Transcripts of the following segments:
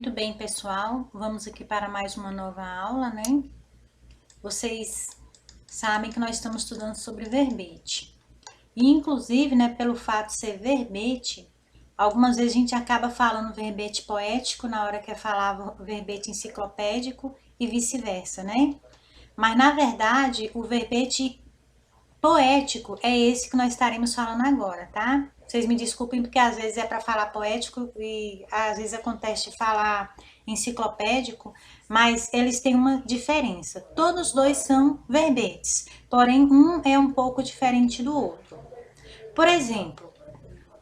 Muito bem, pessoal, vamos aqui para mais uma nova aula, né? Vocês sabem que nós estamos estudando sobre verbete. E, inclusive, né, pelo fato de ser verbete, algumas vezes a gente acaba falando verbete poético na hora que é falar verbete enciclopédico e vice-versa, né? Mas, na verdade, o verbete poético é esse que nós estaremos falando agora, tá? Vocês me desculpem porque às vezes é para falar poético e às vezes acontece de falar enciclopédico, mas eles têm uma diferença. Todos dois são verbetes, porém um é um pouco diferente do outro. Por exemplo,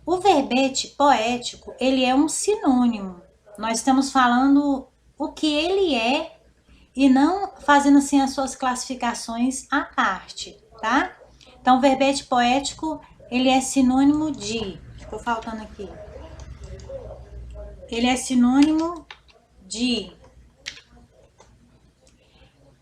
o verbete poético, ele é um sinônimo. Nós estamos falando o que ele é e não fazendo assim as suas classificações à parte, tá? Então, verbete poético, ele é sinônimo de... Ficou faltando aqui. Ele é sinônimo de...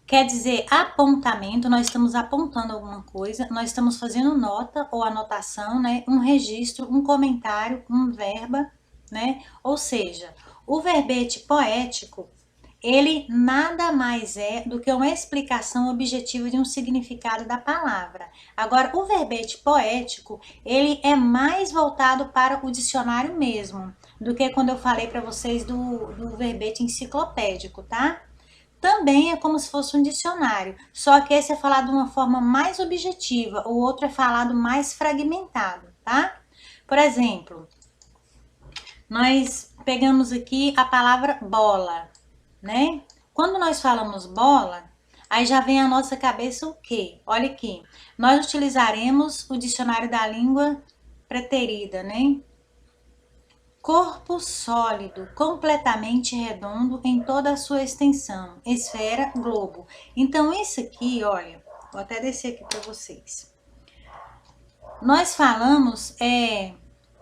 Quer dizer, apontamento, nós estamos apontando alguma coisa, nós estamos fazendo nota ou anotação, né? Um registro, um comentário, um verbo, né? Ou seja, o verbete poético, ele nada mais é do que uma explicação objetiva de um significado da palavra. Agora, o verbete poético, ele é mais voltado para o dicionário mesmo, do que quando eu falei para vocês do verbete enciclopédico, tá? Também é como se fosse um dicionário, só que esse é falado de uma forma mais objetiva, o outro é falado mais fragmentado, tá? Por exemplo, nós pegamos aqui a palavra bola, né? Quando nós falamos bola, aí já vem à nossa cabeça o quê? Olha aqui, nós utilizaremos o dicionário da língua preterida, né? Corpo sólido, completamente redondo em toda a sua extensão, esfera, globo. Então, isso aqui, olha, vou até descer aqui para vocês. Nós falamos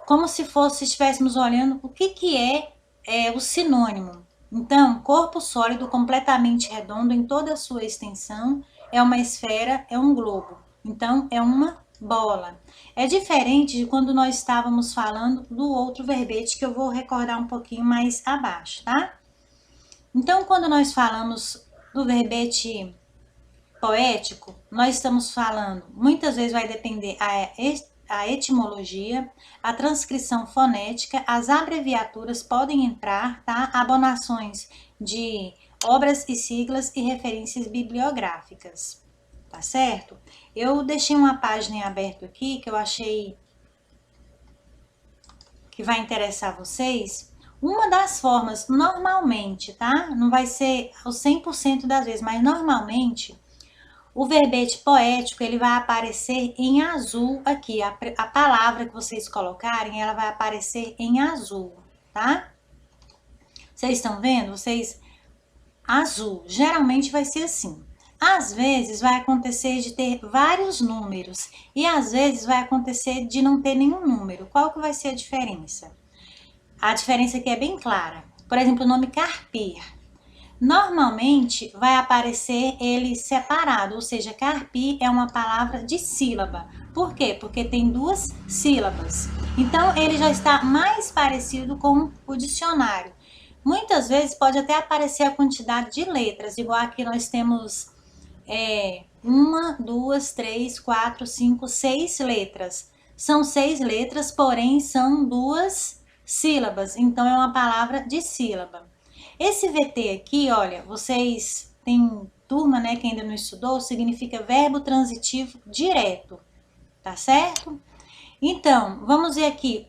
como se estivéssemos olhando o que é o sinônimo. Então, corpo sólido, completamente redondo em toda a sua extensão, é uma esfera, é um globo. Então, é uma bola. É diferente de quando nós estávamos falando do outro verbete que eu vou recordar um pouquinho mais abaixo, tá? Então, quando nós falamos do verbete poético, nós estamos falando, muitas vezes vai depender a etimologia, a transcrição fonética, as abreviaturas podem entrar, tá? Abonações de obras e siglas e referências bibliográficas, tá certo? Eu deixei uma página aberta aqui que eu achei que vai interessar vocês. Uma das formas, normalmente, tá? Não vai ser o 100% das vezes, mas normalmente o verbete poético, ele vai aparecer em azul aqui. A palavra que vocês colocarem, ela vai aparecer em azul, tá? Vocês estão vendo? Azul. Geralmente vai ser assim. Às vezes vai acontecer de ter vários números e às vezes vai acontecer de não ter nenhum número. Qual que vai ser a diferença? A diferença aqui é bem clara. Por exemplo, o nome carpir. Normalmente vai aparecer ele separado, ou seja, carpir é uma palavra de sílaba. Por quê? Porque tem duas sílabas. Então ele já está mais parecido com o dicionário. Muitas vezes pode até aparecer a quantidade de letras, igual aqui nós temos 6 letras. São 6 letras, porém são duas sílabas, então é uma palavra de sílaba. Esse VT aqui, olha, vocês têm turma, né, que ainda não estudou, significa verbo transitivo direto, tá certo? Então, vamos ver aqui,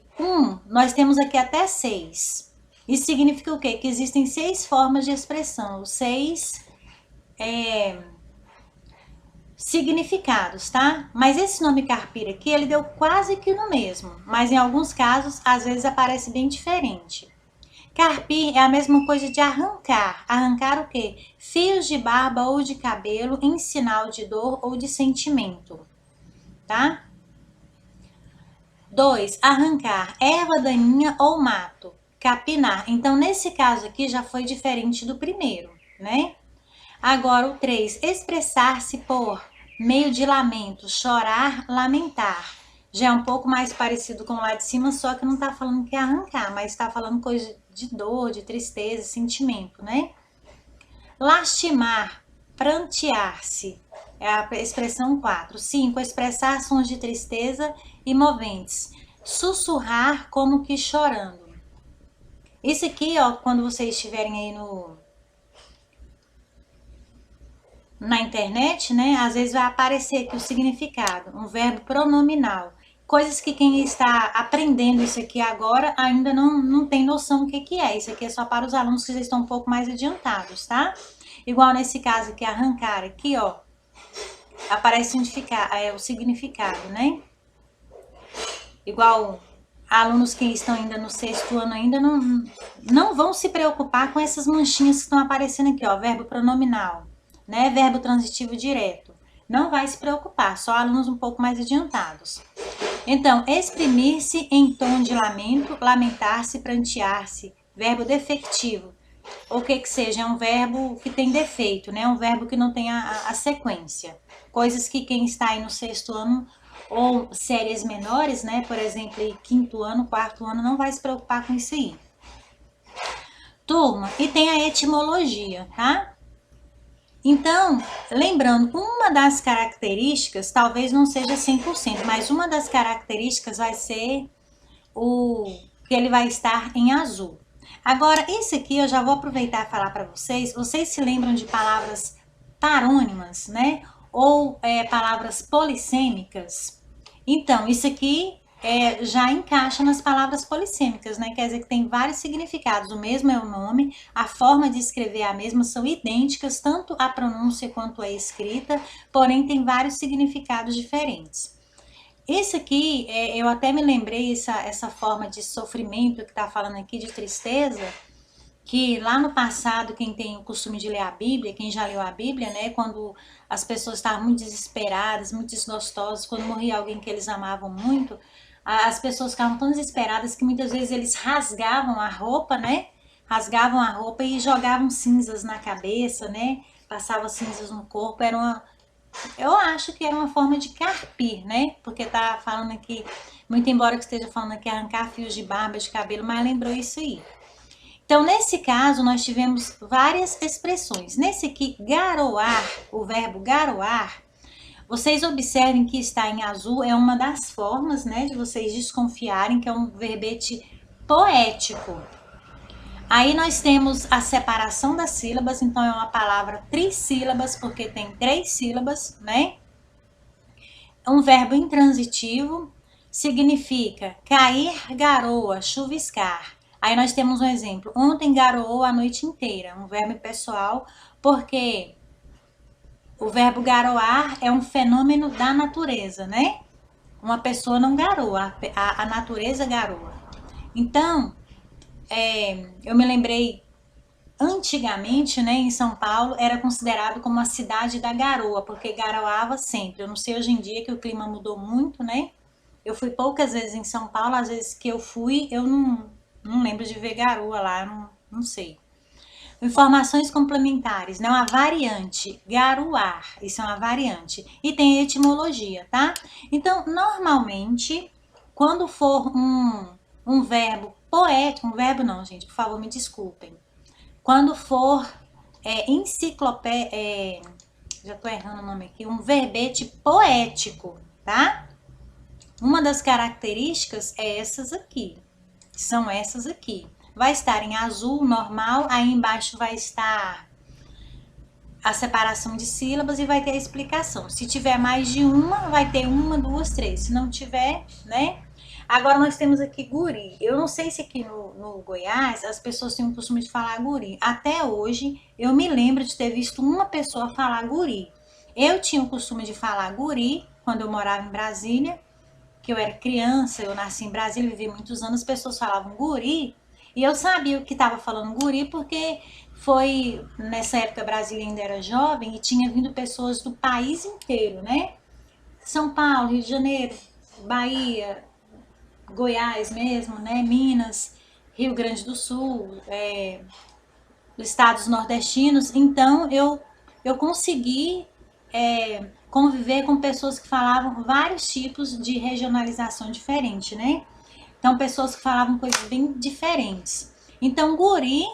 nós temos aqui até 6. Isso significa o quê? Que existem 6 formas de expressão, os 6 significados, tá? Mas esse nome carpir aqui, ele deu quase que no mesmo, mas em alguns casos, às vezes aparece bem diferente. Carpir é a mesma coisa de arrancar. Arrancar o quê? Fios de barba ou de cabelo em sinal de dor ou de sentimento, tá? 2. Arrancar erva daninha ou mato. Capinar. Então, nesse caso aqui já foi diferente do primeiro, né? Agora, o 3. Expressar-se por meio de lamento, chorar, lamentar. já é um pouco mais parecido com o lá de cima, só que não tá falando que é arrancar, mas tá falando coisa de dor, de tristeza, sentimento, né? Lastimar, prantear-se, é a expressão 4. 5. Expressar sons de tristeza e moventes. Sussurrar como que chorando. Isso aqui, ó, quando vocês estiverem aí na internet, né, às vezes vai aparecer aqui o significado, um verbo pronominal. Coisas que quem está aprendendo isso aqui agora ainda não tem noção do que é. Isso aqui é só para os alunos que já estão um pouco mais adiantados, tá? Igual nesse caso aqui, arrancar aqui, ó, aparece o significado, né? Igual alunos que estão ainda no 6º ano ainda não vão se preocupar com essas manchinhas que estão aparecendo aqui, ó, verbo pronominal, né? Verbo transitivo direto. Não vai se preocupar, só alunos um pouco mais adiantados. Então, exprimir-se em tom de lamento, lamentar-se, prantear-se, verbo defectivo. O que seja, é um verbo que tem defeito, né? Um verbo que não tem a sequência. Coisas que quem está aí no 6º ano ou séries menores, né? Por exemplo, 5º ano, 4º ano, não vai se preocupar com isso aí. Turma, e tem a etimologia, tá? Então, lembrando, uma das características, talvez não seja 100%, mas uma das características vai ser o que ele vai estar em azul. Agora, esse aqui eu já vou aproveitar e falar para vocês. Vocês se lembram de palavras parônimas, né? Ou palavras polissêmicas? Então, isso aqui já encaixa nas palavras polissêmicas, né? Quer dizer que tem vários significados. O mesmo é o nome, a forma de escrever é a mesma, são idênticas, tanto a pronúncia quanto a escrita, porém tem vários significados diferentes. Esse aqui, eu até me lembrei essa forma de sofrimento que está falando aqui, de tristeza, que lá no passado, quem tem o costume de ler a Bíblia, quem já leu a Bíblia, né, quando as pessoas estavam muito desesperadas, muito desgostosas, quando morria alguém que eles amavam muito, as pessoas ficavam tão desesperadas que muitas vezes eles rasgavam a roupa, né, rasgavam a roupa e jogavam cinzas na cabeça, né, passavam cinzas no corpo, eu acho que era uma forma de carpir, né? Porque tá falando aqui, muito embora que esteja falando aqui arrancar fios de barba, de cabelo, mas lembrou isso aí. Então, nesse caso, nós tivemos várias expressões. Nesse aqui, garoar, o verbo garoar, vocês observem que está em azul, é uma das formas, né, de vocês desconfiarem que é um verbete poético. Aí nós temos a separação das sílabas, então é uma palavra trissílabas, porque tem 3 sílabas, né? Um verbo intransitivo, significa cair, garoa, chuviscar. Aí nós temos um exemplo, ontem garoou a noite inteira, um verbo pessoal, porque o verbo garoar é um fenômeno da natureza, né? Uma pessoa não garoa, a natureza garoa. Então, eu me lembrei, antigamente, né, em São Paulo, era considerado como a cidade da garoa, porque garoava sempre. Eu não sei hoje em dia que o clima mudou muito, né? Eu fui poucas vezes em São Paulo, às vezes que eu fui, eu não lembro de ver garoa lá, não sei. Informações complementares, né? Uma variante, garoar, isso é uma variante. E tem etimologia, tá? Então, normalmente, quando for um verbo poético, um verbo não, gente, por favor, me desculpem. Quando for já tô errando o nome aqui, um verbete poético, tá? Uma das características é essas aqui, são essas aqui. Vai estar em azul, normal, aí embaixo vai estar a separação de sílabas e vai ter a explicação. Se tiver mais de uma, vai ter 1, 2, 3. Se não tiver, né? Agora nós temos aqui guri. Eu não sei se aqui no Goiás as pessoas têm o costume de falar guri. Até hoje eu me lembro de ter visto uma pessoa falar guri. Eu tinha o costume de falar guri quando eu morava em Brasília, que eu era criança, eu nasci em Brasília, vivi muitos anos, as pessoas falavam guri. E eu sabia o que estava falando guri porque foi nessa época Brasília ainda era jovem e tinha vindo pessoas do país inteiro, né? São Paulo, Rio de Janeiro, Bahia, Goiás mesmo, né? Minas, Rio Grande do Sul, estados nordestinos. Então eu consegui conviver com pessoas que falavam vários tipos de regionalização diferente, né? Então, pessoas que falavam coisas bem diferentes. Então, guri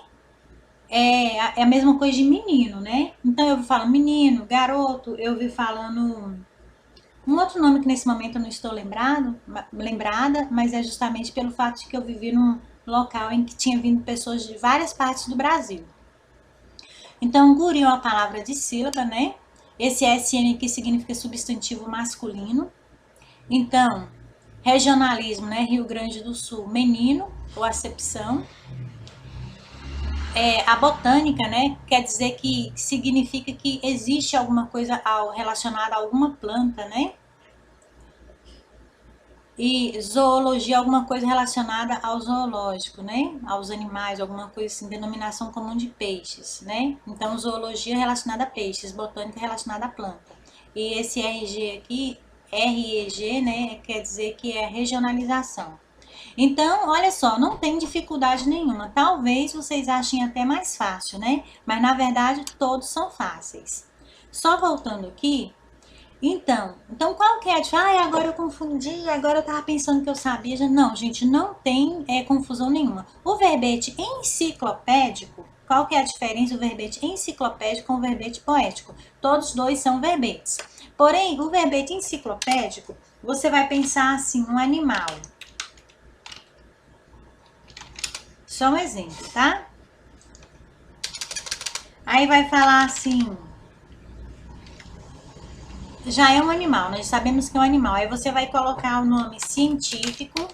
é a mesma coisa de menino, né? Então, eu vi falando menino, garoto, eu vi falando um outro nome que nesse momento eu não estou lembrada, mas é justamente pelo fato de que eu vivi num local em que tinha vindo pessoas de várias partes do Brasil. Então, guri é uma palavra de sílaba, né? Esse SN aqui significa substantivo masculino. Então, regionalismo, né? Rio Grande do Sul, menino ou acepção. A botânica, né? Quer dizer que significa que existe alguma coisa relacionada a alguma planta, né? E zoologia, alguma coisa relacionada ao zoológico, né? Aos animais, alguma coisa assim, denominação comum de peixes, né? Então, zoologia relacionada a peixes, botânica relacionada a planta. E esse RG aqui, REG, né? Quer dizer que é regionalização. Então, olha só, não tem dificuldade nenhuma. Talvez vocês achem até mais fácil, né? Mas na verdade, todos são fáceis. Só voltando aqui, então qual que é a diferença? Agora eu confundi, agora eu tava pensando que eu sabia. Não, gente, não tem confusão nenhuma. O verbete enciclopédico, qual que é a diferença do verbete enciclopédico com o verbete poético? Todos dois são verbetes. Porém, o verbete enciclopédico, você vai pensar assim, um animal. Só um exemplo, tá? Aí vai falar assim, já é um animal, nós sabemos que é um animal. Aí você vai colocar o nome científico.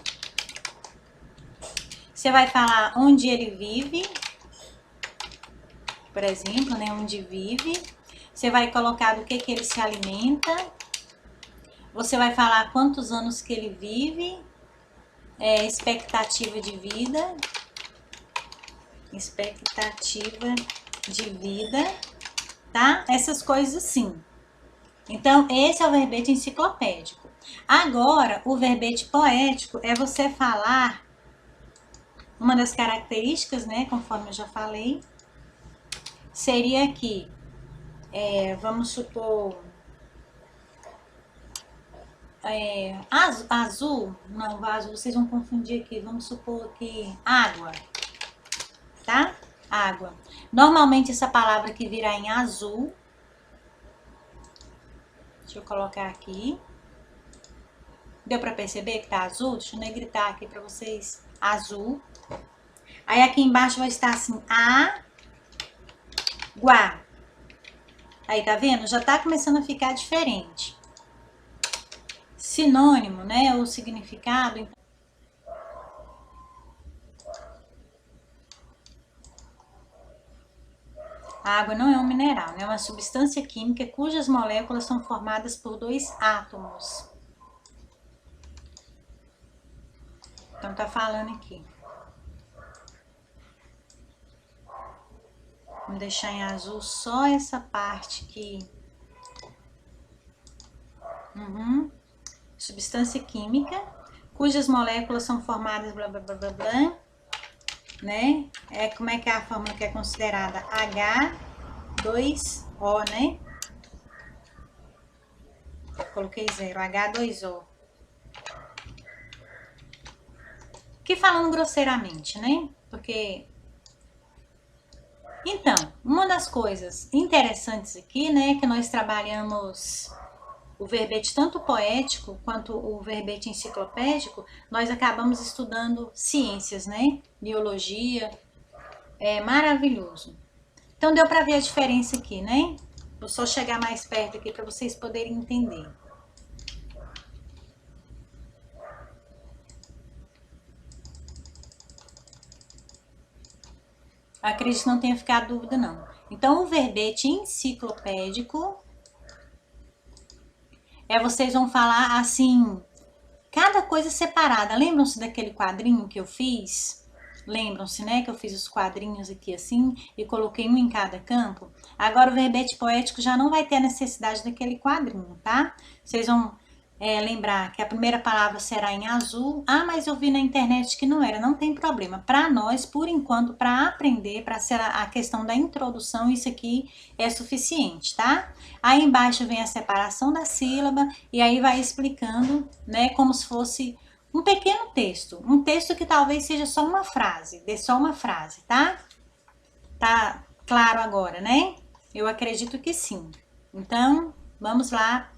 Você vai falar onde ele vive, por exemplo, né? Onde vive. Você vai colocar do que ele se alimenta. Você vai falar quantos anos que ele vive, expectativa de vida. Expectativa de vida, tá? Essas coisas assim. Então, esse é o verbete enciclopédico. Agora, o verbete poético é você falar uma das características, né? Conforme eu já falei, seria que, vamos supor, azul, não, azul, vocês vão confundir aqui, vamos supor que água, tá? Água. Normalmente essa palavra que virá em azul, deixa eu colocar aqui. Deu pra perceber que tá azul? Deixa eu negritar aqui pra vocês. Azul. Aí aqui embaixo vai estar assim, água. Aí tá vendo? Já tá começando a ficar diferente. Sinônimo, né? O significado. A água não é um mineral, né? É uma substância química cujas moléculas são formadas por dois átomos. Então tá falando aqui. Vamos deixar em azul só essa parte aqui. Substância química cujas moléculas são formadas blá blá blá blá blá, né? Como é que é a fórmula que é considerada? H2O, né? Coloquei 0, H2O. Que falando grosseiramente, né? Porque... Então, uma das coisas interessantes aqui, né? Que nós trabalhamos o verbete tanto poético quanto o verbete enciclopédico, nós acabamos estudando ciências, né? Biologia, é maravilhoso. Então deu para ver a diferença aqui, né? Vou só chegar mais perto aqui para vocês poderem entender. Acredito que não tenha ficado dúvida, não. Então, o verbete enciclopédico vocês vão falar assim, cada coisa separada. Lembram-se daquele quadrinho que eu fiz? Lembram-se, né? Que eu fiz os quadrinhos aqui assim e coloquei um em cada campo? Agora o verbete poético já não vai ter a necessidade daquele quadrinho, tá? Vocês vão lembrar que a primeira palavra será em azul. Ah, mas eu vi na internet que não era. Não tem problema. Para nós, por enquanto, para aprender, para ser a questão da introdução, isso aqui é suficiente, tá? Aí embaixo vem a separação da sílaba e aí vai explicando, né, como se fosse um pequeno texto. Um texto que talvez seja só uma frase, dê só uma frase, tá? Tá claro agora, né? Eu acredito que sim. Então, vamos lá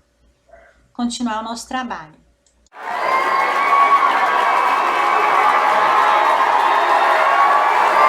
continuar o nosso trabalho.